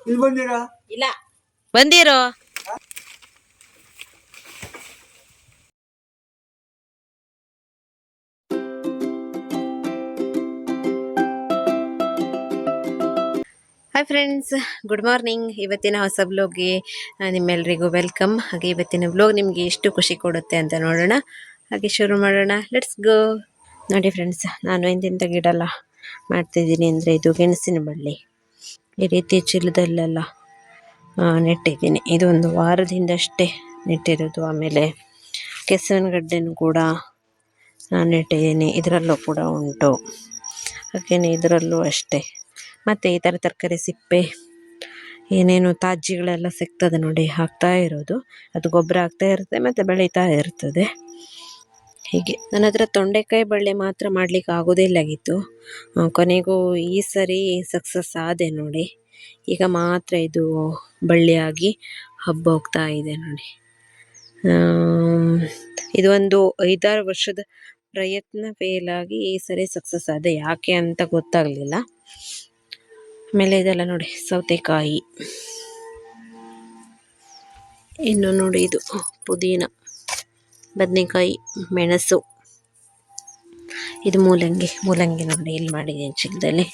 ಇಲ್ಲಿ ಬಂದಿರಾ ಇಲ್ಲ ಬಂದಿರೋ. Hi friends, good morning. ಇವತ್ತಿನ ಹೊಸ ಬ್ಲಾಗ್ಗೆ ನಿಮ್ಮೆಲ್ಲರಿಗೂ ವೆಲ್ಕಮ್. ಹಾಗೆ ಇವತ್ತಿನ ಬ್ಲಾಗ್ ನಿಮಗೆ ಎಷ್ಟು ಖುಷಿ ಕೊಡುತ್ತೆ ಅಂತ ನೋಡೋಣ. ಹಾಗೆ ಶುರು ಮಾಡೋಣ, ಲೆಟ್ಸ್ ಗೋ. ನೋಡಿ ಫ್ರೆಂಡ್ಸ್, ನಾನು ಎಂತೆಂಥ ಗಿಡ ಎಲ್ಲ ಮಾಡ್ತಿದ್ದೀನಿ ಅಂದರೆ, ಇದು ಗೆಣಸಿನ ಬಳ್ಳಿ ಈ ರೀತಿ ಚೀಲದಲ್ಲೆಲ್ಲ ನೆಟ್ಟಿದ್ದೀನಿ. ಇದು ಒಂದು ವಾರದಿಂದಷ್ಟೇ ನೆಟ್ಟಿರೋದು. ಆಮೇಲೆ ಕೆಸುವಿನ ಗಡ್ಡೆನೂ ಕೂಡ ನಾನು ನೆಟ್ಟಿದ್ದೀನಿ, ಇದರಲ್ಲೂ ಕೂಡ ಉಂಟು. ಹಾಗೆಯೇ ಇದರಲ್ಲೂ ಅಷ್ಟೇ. ಮತ್ತು ಈ ಥರ ತರಕಾರಿ ಸಿಪ್ಪೆ ಏನೇನು ತಾಜ್ಜಿಗಳೆಲ್ಲ ಸಿಗ್ತದೆ ನೋಡಿ, ಹಾಕ್ತಾ ಇರೋದು. ಅದು ಗೊಬ್ಬರ ಆಗ್ತಾ ಇರುತ್ತೆ ಮತ್ತು ಬೆಳೀತಾ ಇರ್ತದೆ. ಹೀಗೆ ನನ್ನ ಹತ್ರ ತೊಂಡೆಕಾಯಿ ಬಳ್ಳಿ ಮಾತ್ರ ಮಾಡಲಿಕ್ಕೆ ಆಗೋದಿಲ್ಲಾಗಿತ್ತು. ಕೊನೆಗೂ ಈ ಸರಿ ಸಕ್ಸಸ್ ಆದೆ ನೋಡಿ. ಈಗ ಮಾತ್ರ ಇದು ಬಳ್ಳಿಯಾಗಿ ಹಬ್ಬ ಹೋಗ್ತಾ ಇದೆ ನೋಡಿ. ಇದು ಒಂದು 5-6 ವರ್ಷದ ಪ್ರಯತ್ನ ಫೇಲ್ ಆಗಿ ಈ ಸರಿ ಸಕ್ಸಸ್ ಆದೆ. ಯಾಕೆ ಅಂತ ಗೊತ್ತಾಗಲಿಲ್ಲ. ಆಮೇಲೆ ಇದೆಲ್ಲ ನೋಡಿ ಸೌತೆಕಾಯಿ, ಇನ್ನು ನೋಡಿ ಇದು ಪುದೀನ, ಬದನೆಕಾಯಿ, ಮೆಣಸು, ಇದು ಮೂಲಂಗಿ ನೋಡಿ ಇಲ್ಲಿ ಮಾಡಿದ್ದೀನಿ ಚೀಲದಲ್ಲಿ.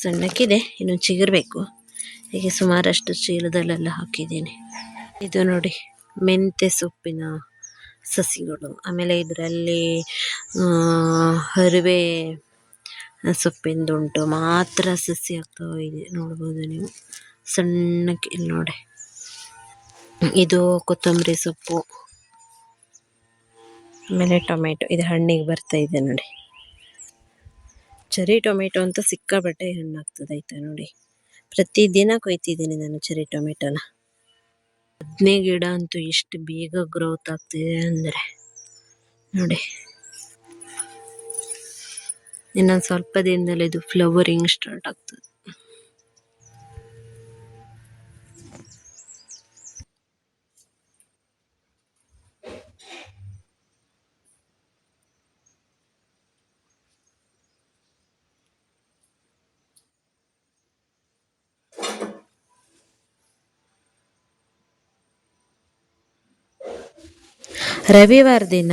ಸಣ್ಣಕ್ಕಿದೆ, ಇನ್ನು ಚಿಗುರಬೇಕು. ಹೀಗೆ ಸುಮಾರಷ್ಟು ಚೀಲದಲ್ಲೆಲ್ಲ ಹಾಕಿದ್ದೀನಿ. ಇದು ನೋಡಿ ಮೆಂತ್ಯ ಸೊಪ್ಪಿನ ಸಸಿಗಳು. ಆಮೇಲೆ ಇದರಲ್ಲಿ ಹರಿವೆ ಸೊಪ್ಪಿಂದುಂಟು, ಮಾತ್ರ ಸಸಿ ಆಗ್ತಾ ಇದೆ, ನೋಡ್ಬೋದು ನೀವು ಸಣ್ಣಕ್ಕೆ. ಇಲ್ಲಿ ನೋಡಿ, ಇದು ಕೊತ್ತಂಬರಿ ಸೊಪ್ಪು. ಆಮೇಲೆ ಟೊಮೆಟೊ, ಇದು ಹಣ್ಣಿಗೆ ಬರ್ತಾ ಇದೆ ನೋಡಿ. ಚೆರಿ ಟೊಮೆಟೊ ಅಂತ ಸಿಕ್ಕಾಬಟ್ಟೆ ಹಣ್ಣಾಗ್ತದೆ ಆಯ್ತಾ ನೋಡಿ. ಪ್ರತಿದಿನ ಕೊಯ್ತಿದ್ದೀನಿ ನಾನು ಚೆರಿ ಟೊಮೆಟೊನ. ಬದನೆ ಗಿಡ ಅಂತೂ ಎಷ್ಟು ಬೇಗ ಗ್ರೋತ್ ಆಗ್ತಿದೆ ಅಂದರೆ ನೋಡಿ. ಇನ್ನೊಂದು ಸ್ವಲ್ಪ ದಿನದಲ್ಲಿ ಇದು ಫ್ಲವರಿಂಗ್ ಸ್ಟಾರ್ಟ್ ಆಗ್ತದೆ. ರವಿವಾರ ದಿನ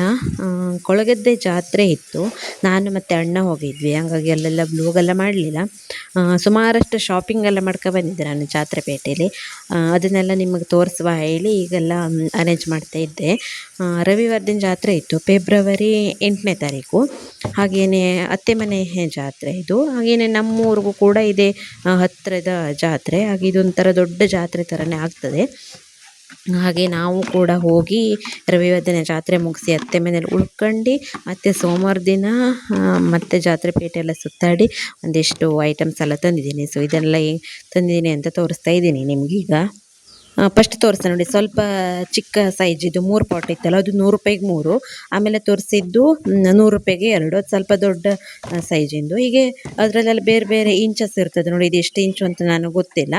ಕೊಳಗದ್ದೆ ಜಾತ್ರೆ ಇತ್ತು. ನಾನು ಮತ್ತು ಅಣ್ಣ ಹೋಗಿದ್ವಿ. ಹಂಗಾಗಿ ಅಲ್ಲೆಲ್ಲ ಬ್ಲೋಗೆಲ್ಲ ಮಾಡಲಿಲ್ಲ. ಸುಮಾರಷ್ಟು ಶಾಪಿಂಗ್ ಎಲ್ಲ ಮಾಡ್ಕೊ ಬಂದಿದ್ದೆ ನಾನು ಜಾತ್ರೆ ಪೇಟೆಯಲ್ಲಿ. ಅದನ್ನೆಲ್ಲ ನಿಮಗೆ ತೋರಿಸುವ ಹೇಳಿ ಈಗೆಲ್ಲ ಅರೇಂಜ್ ಮಾಡ್ತಾ ಇದ್ದೆ. ರವಿವಾರ ದಿನ ಜಾತ್ರೆ ಇತ್ತು, ಫೆಬ್ರವರಿ 8ನೇ ತಾರೀಕು. ಹಾಗೆಯೇ ಅತ್ತೆ ಮನೆ ಜಾತ್ರೆ ಇದು. ಹಾಗೆಯೇ ನಮ್ಮೂರಿಗೂ ಕೂಡ ಇದೆ ಹತ್ತಿರದ ಜಾತ್ರೆ. ಹಾಗೆ ಇದೊಂಥರ ದೊಡ್ಡ ಜಾತ್ರೆ ಥರನೇ ಆಗ್ತದೆ. ಹಾಗೆ ನಾವು ಕೂಡ ಹೋಗಿ ರವಿವಾರ ದಿನ ಜಾತ್ರೆ ಮುಗಿಸಿ ಅತ್ತೆ ಮನೇಲಿ ಉಳ್ಕೊಂಡು ಮತ್ತು ಸೋಮವಾರ ದಿನ ಮತ್ತೆ ಜಾತ್ರೆ ಪೇಟೆ ಎಲ್ಲ ಸುತ್ತಾಡಿ ಒಂದಿಷ್ಟು ಐಟಮ್ಸ್ ಎಲ್ಲ ತಂದಿದ್ದೀನಿ. ಸೊ ಇದೆಲ್ಲ ತಂದಿದ್ದೀನಿ ಅಂತ ತೋರಿಸ್ತಾ ಇದ್ದೀನಿ ನಿಮಗೀಗ. ಫಸ್ಟ್ ತೋರಿಸ್ತಾ ನೋಡಿ, ಸ್ವಲ್ಪ ಚಿಕ್ಕ ಸೈಜ್ ಇದು 3 ಪಾಟ್ ಇತ್ತಲ್ಲ, ಅದು 100 ರೂಪಾಯಿಗೆ 3. ಆಮೇಲೆ ತೋರಿಸಿದ್ದು 100 ರೂಪಾಯಿಗೆ 2. ಅದು ಸ್ವಲ್ಪ ದೊಡ್ಡ ಸೈಜಿಂದು. ಹೀಗೆ ಅದರಲ್ಲೆಲ್ಲ ಬೇರೆ ಬೇರೆ ಇಂಚಸ್ ಇರ್ತದೆ ನೋಡಿ. ಇದು ಎಷ್ಟು ಇಂಚು ಅಂತ ನನಗೆ ಗೊತ್ತಿಲ್ಲ.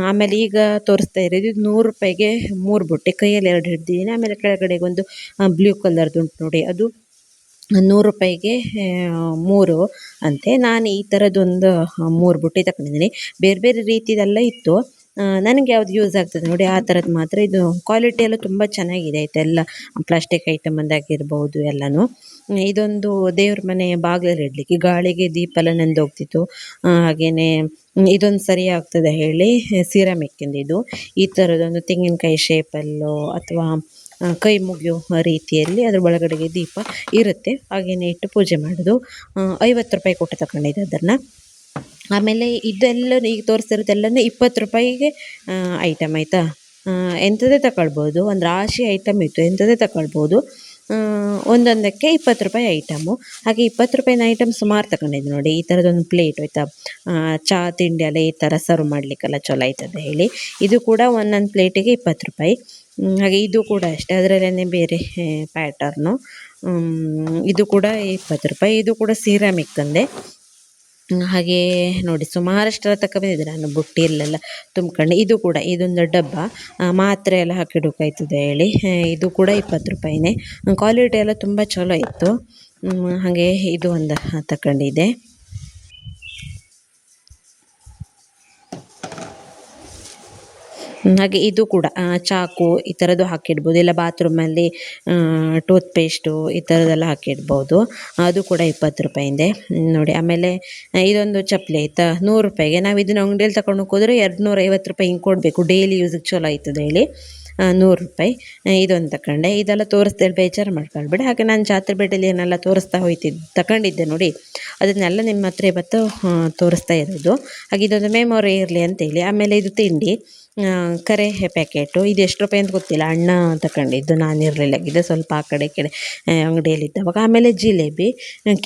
ಆಮೇಲೆ ಈಗ ತೋರಿಸ್ತಾ ಇರೋದು ಇದು 100 ರೂಪಾಯಿಗೆ 3 ಬುಟ್ಟಿ. ಕೈಯಲ್ಲಿ 2 ಹಿಡ್ದಿದ್ದೀನಿ. ಆಮೇಲೆ ಕೆಳಗಡೆಗೆ ಒಂದು ಬ್ಲೂ ಕಲರ್ದು ಉಂಟು ನೋಡಿ, ಅದು 100 ರೂಪಾಯಿಗೆ 3 ಅಂತೆ. ನಾನು ಈ ಥರದ್ದೊಂದು 3 ಬುಟ್ಟಿ ತಗೊಂಡಿದ್ದೀನಿ. ಬೇರೆ ಬೇರೆ ರೀತಿದೆಲ್ಲ ಇತ್ತು. ನನಗೆ ಯಾವ್ದು ಯೂಸ್ ಆಗ್ತದೆ ನೋಡಿ ಆ ಥರದ್ದು ಮಾತ್ರ. ಇದು ಕ್ವಾಲಿಟಿ ಎಲ್ಲ ತುಂಬ ಚೆನ್ನಾಗಿದೆ ಆಯಿತಾ. ಎಲ್ಲ ಪ್ಲಾಸ್ಟಿಕ್ ಐಟಮ್ ಅಂದಾಗಿರ್ಬೋದು ಎಲ್ಲನೂ. ಇದೊಂದು ದೇವ್ರ ಮನೆ ಬಾಗಿಲಲ್ಲಿ ಇಡಲಿಕ್ಕೆ, ಗಾಳಿಗೆ ದೀಪ ಎಲ್ಲ ನೆಂದೋಗ್ತಿತ್ತು. ಹಾಗೆಯೇ ಇದೊಂದು ಸರಿ ಆಗ್ತದೆ ಹೇಳಿ ಸಿರಾಮಿಕ್ಕಿಂದು ಇದು. ಈ ಥರದೊಂದು ತೆಂಗಿನಕಾಯಿ ಶೇಪಲ್ಲೋ ಅಥವಾ ಕೈ ಮುಗಿಯೋ ರೀತಿಯಲ್ಲಿ ಅದ್ರ ಒಳಗಡೆಗೆ ದೀಪ ಇರುತ್ತೆ. ಹಾಗೆಯೇ ಇಟ್ಟು ಪೂಜೆ ಮಾಡೋದು. 50 ರೂಪಾಯಿ ಕೊಟ್ಟು ತಗೊಂಡಿದ್ದೆ ಅದನ್ನು. ಆಮೇಲೆ ಇದೆಲ್ಲ ಈಗ ತೋರಿಸ್ತಿರೋದೆಲ್ಲನೂ 20 ರೂಪಾಯಿಗೆ ಐಟಮ್ ಆಯಿತಾ. ಎಂಥದೇ ತಗೊಳ್ಬೋದು, ಒಂದು ರಾಶಿ ಐಟಮ್ ಇತ್ತು, ಎಂಥದೇ ತಗೊಳ್ಬೋದು. ಒಂದೊಂದಕ್ಕೆ 20 ರೂಪಾಯಿ ಐಟಮು. ಹಾಗೆ 20 ರೂಪಾಯಿನ ಐಟಮ್ ಸುಮಾರು ತಗೊಂಡಿದ್ದು ನೋಡಿ. ಈ ಥರದೊಂದು ಪ್ಲೇಟ್ ಆಯಿತಾ, ಚಹಾ ತಿಂಡಿ ಎಲ್ಲ ಈ ಥರ ಸರ್ವ್ ಮಾಡಲಿಕ್ಕೆಲ್ಲ ಚಲೋ ಆಯ್ತದೆ ಹೇಳಿ. ಇದು ಕೂಡ ಒಂದೊಂದು ಪ್ಲೇಟಿಗೆ 20 ರೂಪಾಯಿ. ಹಾಗೆ ಇದು ಕೂಡ ಅಷ್ಟೇ, ಅದರಲ್ಲೇ ಬೇರೆ ಪ್ಯಾಟರ್ನು. ಇದು ಕೂಡ 20 ರೂಪಾಯಿ. ಇದು ಕೂಡ ಸಿರಾಮಿಕ್ ಅಂದೆ. ಹಾಗೆ ನೋಡಿ ಸುಮಾರಷ್ಟೆಲ್ಲ ತಗೊಂಡಿದ್ದೆ ನಾನು ಬುಟ್ಟಿಯಲ್ಲೆಲ್ಲ ತುಂಬ್ಕೊಂಡು. ಇದು ಕೂಡ ಇದೊಂದು ಡಬ್ಬ ಮಾತ್ರೆ ಎಲ್ಲ ಹಾಕಿಡೋಕಾಯ್ತದೆ ಹೇಳಿ. ಇದು ಕೂಡ 20 ರೂಪಾಯಿನೇ. ಕ್ವಾಲಿಟಿ ಎಲ್ಲ ತುಂಬ ಚಲೋ ಇತ್ತು. ಹಾಗೆ ಇದು ಒಂದು ತಗೊಂಡಿದ್ದೆ. ಹಾಗೆ ಇದು ಕೂಡ ಚಾಕು ಈ ಥರದ್ದು ಹಾಕಿಡ್ಬೋದು, ಇಲ್ಲ ಬಾತ್ರೂಮಲ್ಲಿ ಟೂತ್ ಪೇಸ್ಟು ಈ ಥರದ್ದೆಲ್ಲ ಹಾಕಿಡ್ಬೋದು. ಅದು ಕೂಡ 20 ರೂಪಾಯಿಂದೆ ನೋಡಿ. ಆಮೇಲೆ ಇದೊಂದು ಚಪ್ಪಲಿ ಆಯಿತಾ, 100 ರೂಪಾಯಿಗೆ. ನಾವು ಇದನ್ನು ಅಂಗಡಿಯಲ್ಲಿ ತಗೊಂಡು ಹೋದ್ರೆ 250 ರೂಪಾಯಿ ಹಿಂಗೆ ಕೊಡಬೇಕು, ಡೈಲಿ ಯೂಸಿಗೆ ಚಲೋ ಆಯ್ತದೆ ಹೇಳಿ 100 ರೂಪಾಯಿ. ಇದೊಂದು ತಗೊಂಡೆ. ಇದೆಲ್ಲ ತೋರಿಸ್ದೇಳಿ ಬೇಜಾರು ಮಾಡ್ಕೊಳ್ಬೇಡಿ. ಹಾಗೆ ನಾನು ಜಾತ್ರೆ ಬೇಟೆಯಲ್ಲಿ ಏನೆಲ್ಲ ತೋರಿಸ್ತಾ ತಗೊಂಡಿದ್ದೆ ನೋಡಿ, ಅದನ್ನೆಲ್ಲ ನಿಮ್ಮ ಹತ್ರ ಇವತ್ತು ತೋರಿಸ್ತಾ ಇರೋದು. ಹಾಗೆ ಇದೊಂದು ಮೆಮೊರಿ ಇರಲಿ ಅಂತೇಳಿ. ಆಮೇಲೆ ಇದು ತಿಂಡಿ ಕರೆ ಪ್ಯಾಕೆಟು, ಇದು ಎಷ್ಟು ರೂಪಾಯಿ ಅಂತ ಗೊತ್ತಿಲ್ಲ, ಅಣ್ಣ ತಗೊಂಡಿದ್ದು, ನಾನು ಇರಲಿಲ್ಲ, ಇದು ಸ್ವಲ್ಪ ಆ ಕಡೆ ಅಂಗಡಿಯಲ್ಲಿದ್ದವಾಗ. ಆಮೇಲೆ ಜಿಲೇಬಿ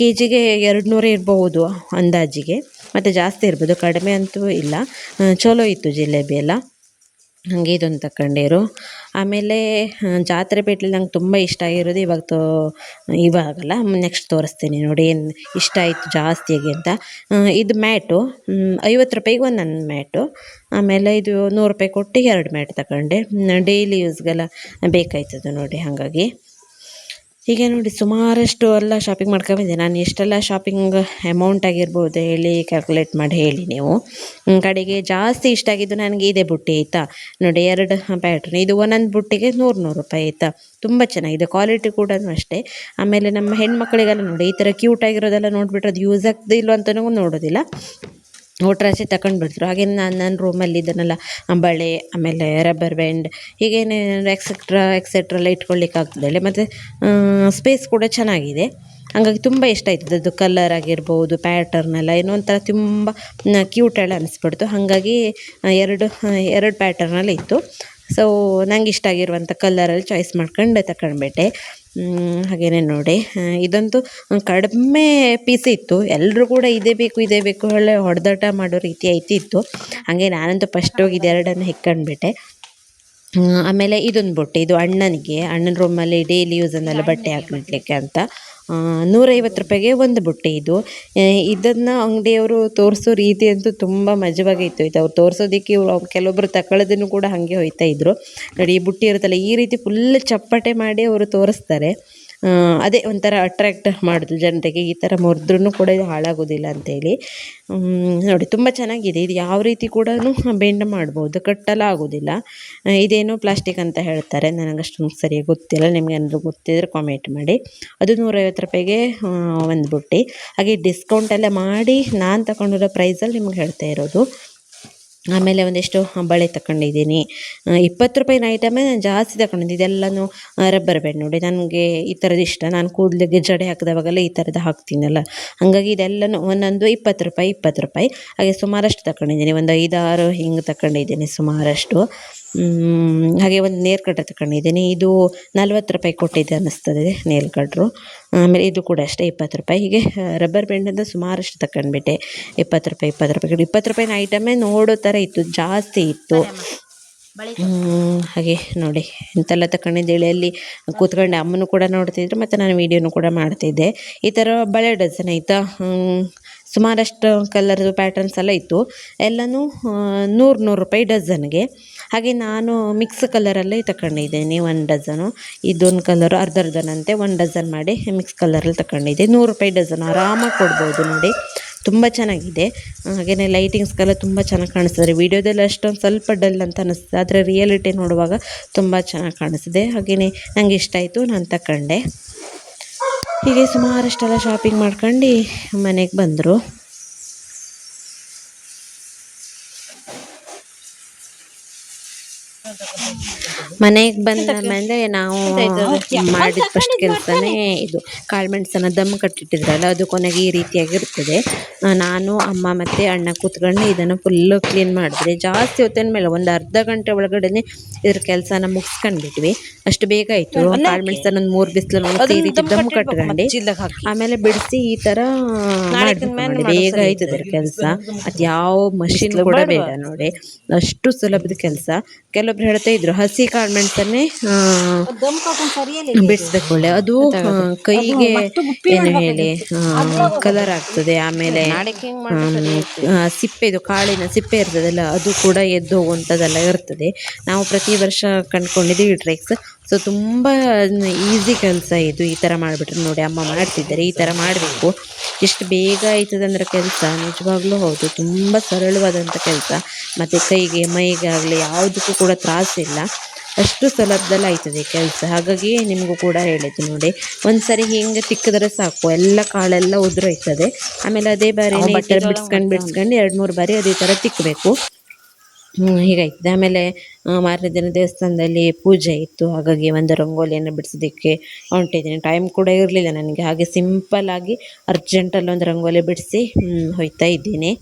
ಕೆ ಜಿಗೆ 200 ಇರಬಹುದು ಅಂದಾಜಿಗೆ, ಮತ್ತು ಜಾಸ್ತಿ ಇರ್ಬೋದು, ಕಡಿಮೆ ಅಂತೂ ಇಲ್ಲ. ಚಲೋ ಇತ್ತು ಜಿಲೇಬಿ ಎಲ್ಲ. ಹಾಗೆ ಇದೊಂದು ತಗೊಂಡಿರು. ಆಮೇಲೆ ಜಾತ್ರೆ ಪೇಟೆಲಿ ನಂಗೆ ತುಂಬ ಇಷ್ಟ ಆಗಿರೋದು ಇವಾಗಲ್ಲ, ನೆಕ್ಸ್ಟ್ ತೋರಿಸ್ತೀನಿ ನೋಡಿ ಏನು ಇಷ್ಟ ಆಯಿತು ಜಾಸ್ತಿಯಾಗಿ ಅಂತ. ಇದು ಮ್ಯಾಟು 50 ರೂಪಾಯಿಗೆ ಒಂದೊಂದು ಮ್ಯಾಟು. ಆಮೇಲೆ ಇದು 100 ರೂಪಾಯಿ ಕೊಟ್ಟು 2 ಮ್ಯಾಟ್ ತಗೊಂಡೆ, ಡೈಲಿ ಯೂಸ್ಗೆಲ್ಲ ಬೇಕಾಯ್ತದೆ ನೋಡಿ. ಹಾಗಾಗಿ ಹೀಗೆ ನೋಡಿ ಸುಮಾರಷ್ಟು ಎಲ್ಲ ಶಾಪಿಂಗ್ ಬಂದೆ ನಾನು. ಎಷ್ಟೆಲ್ಲ ಶಾಪಿಂಗ್ ಅಮೌಂಟ್ ಆಗಿರ್ಬೋದು ಹೇಳಿ ಕ್ಯಾಲ್ಕುಲೇಟ್ ಮಾಡಿ ಹೇಳಿ ನೀವು. ಕಡೆಗೆ ಜಾಸ್ತಿ ಇಷ್ಟ ಆಗಿದ್ದು ನನಗೆ ಇದೇ ಬುಟ್ಟಿ ಆಯಿತಾ ನೋಡಿ, 2 ಪ್ಯಾಟ್ರನ್. ಇದು ಒಂದೊಂದು ಬುಟ್ಟಿಗೆ 100 ರೂಪಾಯಿ ಆಯಿತಾ, ತುಂಬ ಚೆನ್ನಾಗಿದೆ, ಕ್ವಾಲಿಟಿ ಕೂಡ ಅಷ್ಟೇ. ಆಮೇಲೆ ನಮ್ಮ ಹೆಣ್ಮಕ್ಳಿಗೆಲ್ಲ ನೋಡಿ ಈ ಥರ ಕ್ಯೂಟ್ ಆಗಿರೋದೆಲ್ಲ ನೋಡಿಬಿಟ್ರೆ ಅದು ಯೂಸ್ ಆಗ್ತಿಲ್ಲ ಅಂತಲೂ ನೋಡೋದಿಲ್ಲ, ಒಟ್ರಾಸಿ ತಗೊಂಡ್ಬಿಡ್ತಾರೆ. ಹಾಗೆ ನನ್ನ ರೂಮಲ್ಲಿ ಇದನ್ನೆಲ್ಲ ಬಳೆ, ಆಮೇಲೆ ರಬ್ಬರ್ ಬ್ಯಾಂಡ್, ಹೀಗೇನೆ ಎಕ್ಸೆಟ್ರಾ ಎಲ್ಲ ಇಟ್ಕೊಳ್ಳಿಕ್ಕೆ ಆಗ್ತದೆ. ಮತ್ತು ಸ್ಪೇಸ್ ಕೂಡ ಚೆನ್ನಾಗಿದೆ, ಹಾಗಾಗಿ ತುಂಬ ಇಷ್ಟ ಆಯ್ತದೆ. ಅದು ಕಲರ್ ಆಗಿರ್ಬೋದು, ಪ್ಯಾಟರ್ನ್ ಎಲ್ಲ ಏನೋ ಒಂಥರ ತುಂಬ ಕ್ಯೂಟ್ ಎಲ್ಲ ಅನಿಸ್ಬಿಡ್ತು. ಹಾಗಾಗಿ ಎರಡು ಪ್ಯಾಟರ್ನಲ್ಲಿ ಇತ್ತು. ಸೊ ನಂಗೆ ಇಷ್ಟ ಆಗಿರುವಂಥ ಕಲರಲ್ಲಿ ಚಾಯ್ಸ್ ಮಾಡ್ಕೊಂಡು ತಗೊಂಡ್ಬಿಟ್ಟೆ. ಹಾಗೇನೆ ನೋಡಿ, ಇದಂತೂ ಕಡಿಮೆ ಪೀಸ್ ಇತ್ತು. ಎಲ್ಲರೂ ಕೂಡ ಇದೇ ಬೇಕು ಒಳ್ಳೆ ಹೊಡೆದಾಟ ಮಾಡೋ ರೀತಿ ಇತ್ತು. ಹಾಗೆ ನಾನಂತೂ ಫಸ್ಟ್ ಹೋಗಿ ಇದೆರಡನ್ನು ಹೆಕ್ಕೊಂಡ್ಬಿಟ್ಟೆ. ಆಮೇಲೆ ಇದೊಂದು ಬುಟ್ಟಿ, ಇದು ಅಣ್ಣನ ರೂಮಲ್ಲಿ ಡೈಲಿ ಯೂಸನ್ನೆಲ್ಲ ಬಟ್ಟೆ ಹಾಕ್ಲಿಕ್ಕೆ ಅಂತ 150 ರೂಪಾಯಿಗೆ ಒಂದು ಬುಟ್ಟಿ. ಇದನ್ನು ಅಂಗಡಿಯವರು ತೋರಿಸೋ ರೀತಿ ಅಂತೂ ತುಂಬ ಮಜವಾಗಿತ್ತು. ಅವ್ರು ತೋರಿಸೋದಕ್ಕೆ ಕೆಲವೊಬ್ಬರು ತಗೊಳ್ಳೋದನ್ನು ಕೂಡ ಹಾಗೆ ಹೋಯ್ತಾ ಇದ್ರು ನೋಡಿ. ಈ ಬುಟ್ಟಿ ಇರುತ್ತಲ್ಲ ಈ ರೀತಿ ಫುಲ್ ಚಪ್ಪಟೆ ಮಾಡಿ ಅವರು ತೋರಿಸ್ತಾರೆ. ಅದೇ ಒಂಥರ ಅಟ್ರ್ಯಾಕ್ಟ್ ಮಾಡೋದು ಜನರಿಗೆ, ಈ ಥರ ಮುರಿದ್ರೂ ಕೂಡ ಇದು ಹಾಳಾಗೋದಿಲ್ಲ ಅಂತೇಳಿ. ನೋಡಿ ತುಂಬ ಚೆನ್ನಾಗಿದೆ. ಇದು ಯಾವ ರೀತಿ ಕೂಡ ಬೆಂಡ್ ಮಾಡ್ಬೋದು, ಕಟ್ಟೆಲ್ಲ ಆಗೋದಿಲ್ಲ. ಇದೇನು ಪ್ಲಾಸ್ಟಿಕ್ ಅಂತ ಹೇಳ್ತಾರೆ, ನನಗಷ್ಟು ಸರಿಯಾಗಿ ಗೊತ್ತಿಲ್ಲ. ನಿಮ್ಗೆ ಏನಾದರೂ ಗೊತ್ತಿದ್ರೆ ಕಾಮೆಂಟ್ ಮಾಡಿ. ಅದು 150 ರೂಪಾಯಿಗೆ ಒಂದು ಬುಟ್ಟಿ. ಹಾಗೆ ಡಿಸ್ಕೌಂಟೆಲ್ಲ ಮಾಡಿ ನಾನು ತಗೊಂಡಿರೋ ಪ್ರೈಸಲ್ಲಿ ನಿಮ್ಗೆ ಹೇಳ್ತಾ ಇರೋದು. ಆಮೇಲೆ ಒಂದಿಷ್ಟು ಬಳೆ ತಗೊಂಡಿದ್ದೀನಿ. 20 ರೂಪಾಯಿನ ಐಟಮೇ ನಾನು ಜಾಸ್ತಿ ತಗೊಂಡಿದ್ದೆ. ಇದೆಲ್ಲನೂ ರಬ್ಬರ್ ಬ್ಯಾಂಡ್ ನೋಡಿ, ನನಗೆ ಈ ಥರದ್ದು ಇಷ್ಟ. ನಾನು ಕೂದಲಿಗೆ ಜಡೆ ಹಾಕಿದವಾಗೆಲ್ಲ ಈ ಥರದ್ದು ಹಾಕ್ತೀನಲ್ಲ, ಹಾಗಾಗಿ ಇದೆಲ್ಲನೂ ಒಂದೊಂದು 20 ರೂಪಾಯಿ. ಹಾಗೆ ಸುಮಾರಷ್ಟು ತಗೊಂಡಿದ್ದೀನಿ, ಒಂದು 5-6 ಹಿಂಗೆ ತಗೊಂಡಿದ್ದೀನಿ ಸುಮಾರಷ್ಟು. ಹಾಗೆ ಒಂದು ನೇಲ್ ಕಟ್ರ್ ತಗೊಂಡಿದ್ದೀನಿ. ಇದು 40 ರೂಪಾಯಿ ಕೊಟ್ಟಿದ್ದೆ ಅನ್ನಿಸ್ತದೆ ನೇಲ್ ಕಟ್ರು. ಆಮೇಲೆ ಇದು ಕೂಡ ಅಷ್ಟೇ 20 ರೂಪಾಯಿ. ಹೀಗೆ ರಬ್ಬರ್ ಬ್ಯಾಂಡಿಂದ ಸುಮಾರಷ್ಟು ತಗೊಂಡ್ಬಿಟ್ಟೆ. 20 ರೂಪಾಯಿ 20 ರೂಪಾಯಿನ ಐಟಮೇ ನೋಡೋ ಥರ ಇತ್ತು, ಜಾಸ್ತಿ ಇತ್ತು. ಹಾಗೆ ನೋಡಿ ಎಂತೆಲ್ಲ ತಗೊಂಡಿದ್ದೇಳಿ. ಅಲ್ಲಿ ಕೂತ್ಕೊಂಡು ಅಮ್ಮನೂ ಕೂಡ ನೋಡ್ತಿದ್ರು, ಮತ್ತು ನಾನು ವೀಡಿಯೋನು ಕೂಡ ಮಾಡ್ತಿದ್ದೆ. ಈ ಥರ ಬಳೆ ಡಜನ್ ಆಯಿತಾ, ಸುಮಾರಷ್ಟು ಕಲರ್ದು ಪ್ಯಾಟರ್ನ್ಸ್ ಎಲ್ಲ ಇತ್ತು. ಎಲ್ಲನೂ 100 ರೂಪಾಯಿ ಡಜನ್ಗೆ. ಹಾಗೆ ನಾನು ಮಿಕ್ಸ್ ಕಲರಲ್ಲೇ ತಗೊಂಡಿದ್ದೇನೆ 1 ಡಜನು. ಇದೊಂದು ಕಲರು ಅರ್ಧಂತೆ 1 ಡಜನ್ ಮಾಡಿ ಮಿಕ್ಸ್ ಕಲರಲ್ಲಿ ತಗೊಂಡಿದ್ದೆ. 100 ರೂಪಾಯಿ ಡಜನ್ ಆರಾಮಾಗಿ ಕೊಡ್ಬೋದು ನೋಡಿ, ತುಂಬ ಚೆನ್ನಾಗಿದೆ. ಹಾಗೆಯೇ ಲೈಟಿಂಗ್ಸ್ಗೆಲ್ಲ ತುಂಬ ಚೆನ್ನಾಗಿ ಕಾಣಿಸ್ತದೆ. ವೀಡಿಯೋದಲ್ಲಿ ಅಷ್ಟೊಂದು ಸ್ವಲ್ಪ ಡಲ್ ಅಂತ ಅನ್ನಿಸ್ತದೆ, ಆದರೆ ರಿಯಾಲಿಟಿ ನೋಡುವಾಗ ತುಂಬ ಚೆನ್ನಾಗಿ ಕಾಣಿಸ್ತದೆ. ಹಾಗೆಯೇ ನನಗೆ ಇಷ್ಟ ಆಯಿತು, ನಾನು ತಗೊಂಡೆ. ಹೀಗೆ ಸುಮಾರಷ್ಟೆಲ್ಲ ಶಾಪಿಂಗ್ ಮಾಡ್ಕೊಂಡು ಮನೆಗೆ ಬಂದರು. ಮನೆಗೆ ಬಂದ ಮೇಲೆ ನಾವು ಮಾಡಿದ ಫಸ್ಟ್ ಕೆಲಸನೇ ಇದು, ಕಾಳು ಮೆಣಸನ್ನು ದಮ್ ಕಟ್ಟಿಟ್ಟಿದ್ರಲ್ಲ ಅದು ಕೊನೆಗೆ ಈ ರೀತಿಯಾಗಿರ್ತದೆ. ನಾನು ಅಮ್ಮ ಮತ್ತು ಅಣ್ಣ ಕೂತ್ಕೊಂಡು ಇದನ್ನು ಫುಲ್ಲು ಕ್ಲೀನ್ ಮಾಡಿದ್ರೆ ಜಾಸ್ತಿ ಹೊತ್ತಿನ ಮೇಲೆ ಒಂದು ಅರ್ಧ ಗಂಟೆ ಒಳಗಡೆ ಇದ್ರ ಕೆಲಸನ ಮುಗಿಸ್ಕೊಂಡ್ಬಿಟ್ವಿ. ಅಷ್ಟು ಬೇಗ ಆಯಿತು. ಕಾಳು ಮೆಣಸನ್ನು ಒಂದು 3 ಬಿಸಿಲು ಈ ರೀತಿ ದಮ್ ಕಟ್ಕೊಂಡು ಆಮೇಲೆ ಬಿಡಿಸಿ ಈ ಥರ ಮಾಡಿ ಬೇಗ ಆಯ್ತದೆ ಕೆಲಸ. ಅದು ಯಾವ ಮಷಿನ್ ಕೂಡ ಬೇಡ ನೋಡಿ, ಅಷ್ಟು ಸುಲಭದ ಕೆಲಸ. ಕೆಲವೊಬ್ರು ಹೇಳ್ತಾ ಇದ್ರು ಹಸಿ ಕಾಳು ಮೆಣಸನ್ನೇ ಬಿಡಿಸ್ಬೇಕು ಒಳ್ಳೆ, ಅದು ಕೈಗೆ ಏನು ಹೇಳಿ ಕಲರ್ ಆಗ್ತದೆ. ಆಮೇಲೆ ಸಿಪ್ಪೆದು ಕಾಳಿನ ಸಿಪ್ಪೆ ಇರ್ತದಲ್ಲ ಅದು ಕೂಡ ಎದ್ದು ಹೋಗುವಂಥದ್ದೆಲ್ಲ ಇರ್ತದೆ. ನಾವು ಪ್ರತಿ ವರ್ಷ ಕಂಡುಕೊಂಡಿದ್ದೀವಿ ಟ್ರಿಕ್ಸ್. ಸೊ ತುಂಬ ಈಸಿ ಕೆಲಸ ಇದು. ಈ ಥರ ಮಾಡಿಬಿಟ್ರೆ ನೋಡಿ ಅಮ್ಮ ಮಾಡ್ತಿದ್ದಾರೆ, ಈ ಥರ ಮಾಡಬೇಕು. ಎಷ್ಟು ಬೇಗ ಆಯ್ತದಂದ್ರೆ ಕೆಲಸ ನಿಜವಾಗ್ಲೂ ಹೌದು, ತುಂಬ ಸರಳವಾದಂಥ ಕೆಲಸ. ಮತ್ತು ಕೈಗೆ ಮೈಗೆ ಆಗಲಿ ಯಾವುದಕ್ಕೂ ಕೂಡ ತ್ರಾಸಿಲ್ಲ, ಅಷ್ಟು ಸುಲಭದಲ್ಲಿ ಆಯ್ತದೆ ಕೆಲಸ. ಹಾಗಾಗಿ ನಿಮಗೂ ಕೂಡ ಹೇಳಿದ್ದು ನೋಡಿ, ಒಂದ್ಸರಿ ಹಿಂಗೆ ತಿಕ್ಕಿದ್ರೆ ಸಾಕು, ಎಲ್ಲ ಕಾಳೆಲ್ಲ ಉದುರೋಯ್ತದೆ. ಆಮೇಲೆ ಅದೇ ಬಾರಿ ಈ ಥರ ಬಿಡ್ಸ್ಕೊಂಡು 2-3 ಬಾರಿ ಅದೇ ಥರ ತಿಕ್ಕಬೇಕು. ಹೀಗಾಯ್ತದೆ. ಆಮೇಲೆ ಮಾರನೇ ದಿನ ದೇವಸ್ಥಾನದಲ್ಲಿ ಪೂಜೆ ಇತ್ತು, ಹಾಗಾಗಿ ಒಂದು ರಂಗೋಲಿಯನ್ನು ಬಿಡಿಸೋದಕ್ಕೆ ಹೊಂಟಿದ್ದೀನಿ. ಟೈಮ್ ಕೂಡ ಇರಲಿಲ್ಲ ನನಗೆ, ಹಾಗೆ ಸಿಂಪಲ್ ಆಗಿ ಅರ್ಜೆಂಟಲ್ಲಿ ಒಂದು ರಂಗೋಲಿ ಬಿಡಿಸಿ ಹೋಯ್ತಾ ಇದ್ದೀನಿ.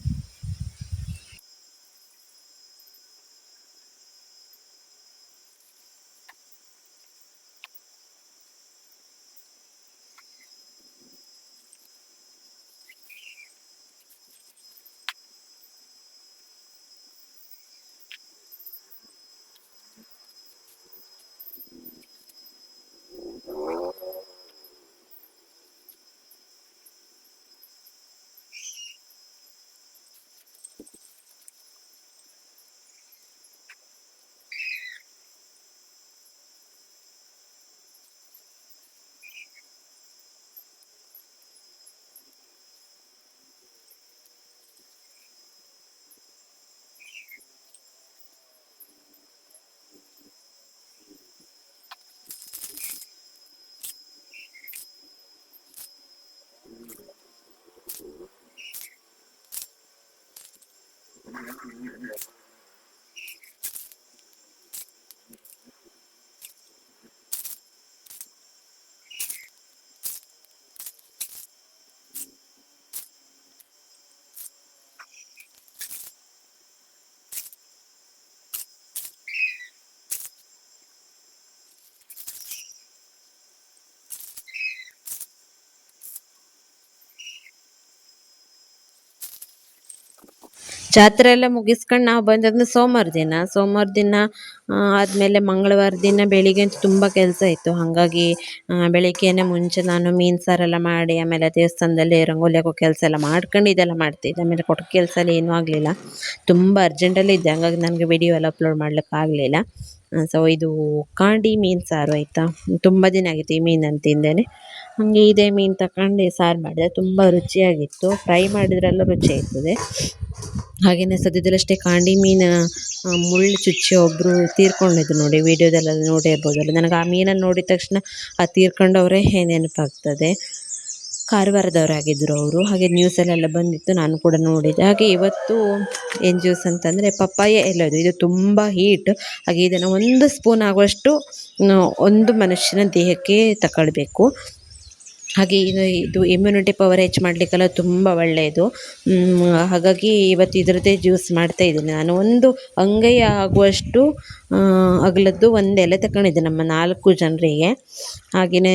ಜಾತ್ರೆ ಎಲ್ಲ ಮುಗಿಸ್ಕೊಂಡು ನಾವು ಬಂದದ್ದು ಸೋಮವಾರ ದಿನ ಆದಮೇಲೆ ಮಂಗಳವಾರ ದಿನ ಬೆಳಿಗ್ಗೆ ಅಂತೂ ತುಂಬ ಕೆಲಸ ಇತ್ತು. ಹಾಗಾಗಿ ಬೆಳಿಗ್ಗೆನೇ ಮುಂಚೆ ನಾನು ಮೀನು ಸಾರೆಲ್ಲ ಮಾಡಿ, ಆಮೇಲೆ ದೇವಸ್ಥಾನದಲ್ಲಿ ರಂಗೋಲಿ ಹಾಕೋ ಕೆಲಸ ಎಲ್ಲ ಮಾಡ್ಕೊಂಡು ಇದೆಲ್ಲ ಮಾಡ್ತಿದ್ದೆ. ಆಮೇಲೆ ಕೊಟ್ಟ ಕೆಲಸ ಎಲ್ಲ ಏನೂ ಆಗಲಿಲ್ಲ, ತುಂಬ ಅರ್ಜೆಂಟಲ್ಲಿ ಇದ್ದೆ, ಹಾಗಾಗಿ ನನಗೆ ವಿಡಿಯೋ ಎಲ್ಲ ಅಪ್ಲೋಡ್ ಮಾಡ್ಲಿಕ್ಕೆ ಆಗಲಿಲ್ಲ. ಸೊ ಇದು ಕಾಂಡಿ ಮೀನು ಸಾರು ಆಯಿತಾ. ತುಂಬ ದಿನ ಆಗಿತ್ತು ಈ ಮೀನನ್ನು ತಿಂದೇನೆ, ಹಾಗೆ ಇದೇ ಮೀನು ತಗೊಂಡು ಸಾರು ಮಾಡಿದೆ, ತುಂಬ ರುಚಿಯಾಗಿತ್ತು. ಫ್ರೈ ಮಾಡಿದ್ರೆಲ್ಲ ರುಚಿ ಆಗ್ತದೆ. ಹಾಗೆಯೇ ಸದ್ಯದಲ್ಲಷ್ಟೇ ಕಾಂಡಿ ಮೀನು ಮುಳ್ಳು ಚುಚ್ಚಿ ಒಬ್ಬರು ತೀರ್ಕೊಂಡಿದ್ರು ನೋಡಿ, ವಿಡಿಯೋದಲ್ಲೆಲ್ಲ ನೋಡಿರ್ಬೋದಲ್ಲ. ನನಗೆ ಆ ಮೀನನ್ನು ನೋಡಿದ ತಕ್ಷಣ ಆ ತೀರ್ಕೊಂಡವರೇ ನೆನಪಾಗ್ತದೆ. ಕಾರವಾರದವರಾಗಿದ್ದರು ಅವರು, ಹಾಗೆ ನ್ಯೂಸಲ್ಲೆಲ್ಲ ಬಂದಿತ್ತು, ನಾನು ಕೂಡ ನೋಡಿದ್ದೆ. ಹಾಗೆ ಇವತ್ತು ಏನು ಜ್ಯೂಸ್ ಅಂತಂದರೆ ಪಪ್ಪಾಯ ಎಲೆದು, ಇದು ತುಂಬ ಹೀಟ್. ಹಾಗೆ ಇದನ್ನು 1 ಸ್ಪೂನ್ ಆಗುವಷ್ಟು ಒಂದು ಮನುಷ್ಯನ ದೇಹಕ್ಕೆ ತಗೊಳ್ಬೇಕು. ಹಾಗೆ ಇದು ಇಮ್ಯುನಿಟಿ ಪವರ್ ಹೆಚ್ಚು ಮಾಡಲಿಕ್ಕೆಲ್ಲ ತುಂಬ ಒಳ್ಳೆಯದು. ಹಾಗಾಗಿ ಇವತ್ತು ಇದರದ್ದೇ ಜ್ಯೂಸ್ ಮಾಡ್ತಾ ಇದ್ದೀನಿ ನಾನು. ಒಂದು ಅಂಗೈ ಆಗುವಷ್ಟು ಅಗಲದ್ದು ಒಂದು ಎಲೆ ತಗೊಂಡಿದ್ದೆ ನಮ್ಮ 4 ಜನರಿಗೆ. ಹಾಗೆಯೇ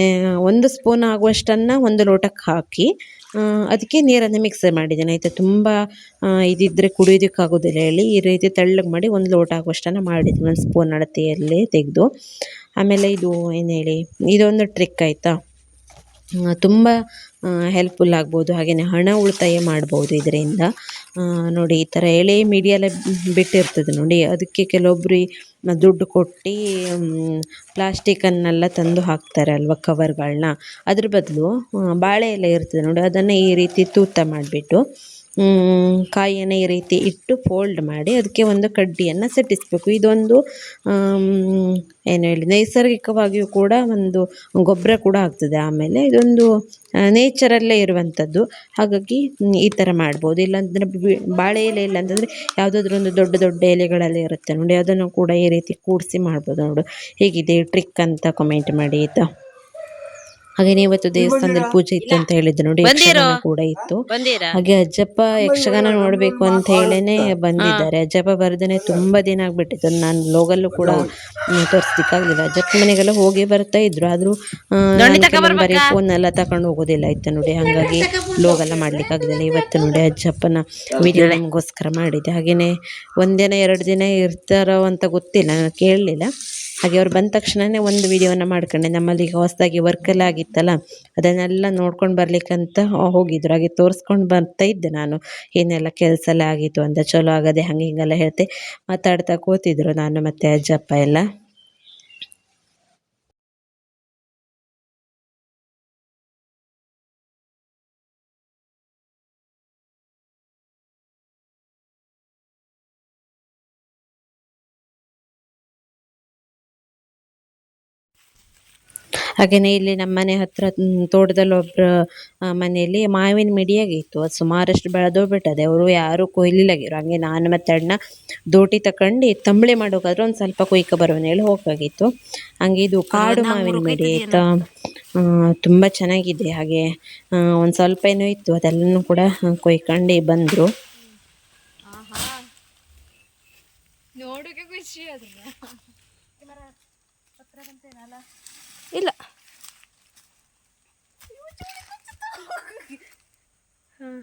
1 ಸ್ಪೂನ್ ಆಗುವಷ್ಟನ್ನು 1 ಲೋಟಕ್ಕೆ ಹಾಕಿ ಅದಕ್ಕೆ ನೀರನ್ನು ಮಿಕ್ಸ್ ಮಾಡಿದ್ದೇನೆ ಆಯಿತಾ. ತುಂಬ ಇದಿದ್ದರೆ ಕುಡಿಯೋದಕ್ಕಾಗೋದಿಲ್ಲ ಹೇಳಿ ಈ ರೀತಿ ತೆಳ್ಳಗೆ ಮಾಡಿ 1 ಲೋಟ ಆಗುವಷ್ಟನ್ನು ಮಾಡಿದ್ದೀನಿ, 1 ಸ್ಪೂನ್ ಅಳತೆಯಲ್ಲಿ ತೆಗೆದು. ಆಮೇಲೆ ಇದು ಏನು ಹೇಳಿ, ಇದೊಂದು ಟ್ರಿಕ್ ಆಯಿತಾ, ತುಂಬ ಹೆಲ್ಪ್ಫುಲ್ ಆಗ್ಬೋದು. ಹಾಗೆಯೇ ಹಣ ಉಳಿತಾಯ ಮಾಡ್ಬೋದು ಇದರಿಂದ. ನೋಡಿ ಈ ಥರ ಎಳೆ ಮೀಡಿಯೆಲ್ಲ ಬಿಟ್ಟಿರ್ತದೆ ನೋಡಿ, ಅದಕ್ಕೆ ಕೆಲವೊಬ್ಬರು ದುಡ್ಡು ಕೊಟ್ಟು ಪ್ಲಾಸ್ಟಿಕನ್ನೆಲ್ಲ ತಂದು ಹಾಕ್ತಾರೆ ಅಲ್ವ, ಕವರ್ಗಳನ್ನ. ಅದ್ರ ಬದಲು ಬಾಳೆ ಎಲೆ ಇರ್ತದೆ ನೋಡಿ, ಅದನ್ನು ಈ ರೀತಿ ತೂತ ಮಾಡಿಬಿಟ್ಟು ಕಾಯಿಯನ್ನು ಈ ರೀತಿ ಇಟ್ಟು ಫೋಲ್ಡ್ ಮಾಡಿ ಅದಕ್ಕೆ ಒಂದು ಕಡ್ಡಿಯನ್ನು ಸೆಟ್ಟಿಸಬೇಕು. ಇದೊಂದು ಏನು ಹೇಳಿ, ನೈಸರ್ಗಿಕವಾಗಿಯೂ ಕೂಡ ಒಂದು ಗೊಬ್ಬರ ಕೂಡ ಆಗ್ತದೆ. ಆಮೇಲೆ ಇದೊಂದು ನೇಚರಲ್ಲೇ ಇರುವಂಥದ್ದು, ಹಾಗಾಗಿ ಈ ಥರ ಮಾಡ್ಬೋದು. ಇಲ್ಲಾಂತಂದರೆ ಬಾಳೆ ಎಲೆ ಇಲ್ಲ ಅಂತಂದರೆ ಯಾವುದಾದ್ರೂ ಒಂದು ದೊಡ್ಡ ದೊಡ್ಡ ಎಲೆಗಳೆಲ್ಲ ಇರುತ್ತೆ ನೋಡಿ, ಅದನ್ನು ಕೂಡ ಈ ರೀತಿ ಕೂಡಿಸಿ ಮಾಡ್ಬೋದು. ನೋಡು ಹೇಗಿದೆ ಟ್ರಿಕ್ ಅಂತ ಕಮೆಂಟ್ ಮಾಡಿ ಆಯಿತಾ. ಹಾಗೆಯೇ ಇವತ್ತು ದೇವಸ್ಥಾನದಲ್ಲಿ ಪೂಜೆ ಇತ್ತು ಅಂತ ಹೇಳಿದ್ದು ನೋಡಿ, ಯಕ್ಷಗಾನ ಕೂಡ ಇತ್ತು. ಹಾಗೆ ಅಜ್ಜಪ್ಪ ಯಕ್ಷಗಾನ ನೋಡಬೇಕು ಅಂತ ಹೇಳೇನೆ ಬಂದಿದ್ದಾರೆ. ಅಜ್ಜಪ್ಪ ಬರ್ದೇನೆ ತುಂಬ ದಿನ ಆಗ್ಬಿಟ್ಟಿತ್ತು, ನಾನು ಲೋಗಲ್ಲೂ ಕೂಡ ತೋರಿಸ್ಲಿಕ್ಕಾಗಲಿಲ್ಲ. ಅಜ್ಜಪ್ಪ ಮನೆಗೆಲ್ಲ ಹೋಗಿ ಬರ್ತಾ ಇದ್ರು, ಆದರೂ ಬರೀ ಫೋನ್ ಎಲ್ಲ ತಗೊಂಡು ಹೋಗೋದಿಲ್ಲ ಆಯ್ತಾ ನೋಡಿ, ಹಾಗಾಗಿ ಲೋಗೆಲ್ಲ ಮಾಡ್ಲಿಕ್ಕೆ ಆಗಲಿಲ್ಲ. ಇವತ್ತು ನೋಡಿ ಅಜ್ಜಪ್ಪನ ವಿಡಿಯೋ ನಮಗೋಸ್ಕರ ಮಾಡಿದೆ. ಹಾಗೆಯೇ 1 ದಿನ 2 ದಿನ ಇರ್ತಾರೋ ಅಂತ ಗೊತ್ತಿಲ್ಲ, ನಾನು ಕೇಳಲಿಲ್ಲ. ಹಾಗೆ ಅವ್ರು ಬಂದ ತಕ್ಷಣವೇ ಒಂದು ವಿಡಿಯೋನ ಮಾಡ್ಕೊಂಡೆ. ನಮ್ಮಲ್ಲಿ ಈಗ ಹೊಸದಾಗಿ ವರ್ಕೆಲ್ಲ ಆಗಿತ್ತಲ್ಲ, ಅದನ್ನೆಲ್ಲ ನೋಡ್ಕೊಂಡು ಬರಲಿಕ್ಕಂತ ಹೋಗಿದ್ರು. ಹಾಗೆ ತೋರಿಸ್ಕೊಂಡು ಬರ್ತಾ ಇದ್ದೆ ನಾನು, ಏನೆಲ್ಲ ಕೆಲಸ ಎಲ್ಲ ಆಗಿತ್ತು ಅಂತ. ಚಲೋ ಆಗದೆ ಹಂಗೆ ಹಿಂಗೆಲ್ಲ ಹೇಳ್ತೆ ಮಾತಾಡ್ತಾ ಕೂತಿದ್ರು ನಾನು ಮತ್ತು ಅಜ್ಜಪ್ಪ ಎಲ್ಲ. ಹಾಗೆಯೇ ಇಲ್ಲಿ ನಮ್ಮ ಮನೆ ಹತ್ರ ತೋಟದಲ್ಲಿ ಒಬ್ಬರ ಮನೆಯಲ್ಲಿ ಮಾವಿನ ಮಿಡಿಯಾಗಿತ್ತು. ಅದು ಸುಮಾರಷ್ಟು ಬೆಳೆದೋಗ್ಬಿಟ್ಟದೆ. ಅವರು ಯಾರು ಕೊಯ್ಲಿಲ್ಲಾಗಿರು. ಹಂಗೆ ನಾನು ಮತ್ತೆ ಅಣ್ಣ ದೋಟಿ ತಕೊಂಡು ತಂಬಳಿ ಮಾಡೋಕಾದ್ರೆ ಒಂದು ಸ್ವಲ್ಪ ಕೊಯ್ಕ ಬರೋಣ ಹೇಳಿ ಹೋಗಾಗಿತ್ತು. ಹಂಗೆ ಇದು ಕಾಡು ಮಾವಿನ ಮಿಡಿ ಆಯ್ತಾ, ತುಂಬ ಚೆನ್ನಾಗಿದೆ. ಹಾಗೆ ಒಂದು ಸ್ವಲ್ಪ ಏನೋ ಇತ್ತು, ಅದೆಲ್ಲನೂ ಕೂಡ ಕೊಯ್ಕೊಂಡು ಬಂದರು. ನೋಡೋಕೆ ಖುಷಿ ಅದನ್ನ ಇಲ್ಲ. ಹಾಂ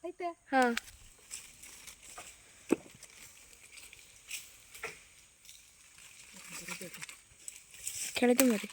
ಆಯ್ತಾ? ಹಾಂ ಕೆಳಗೆ ಮರಿ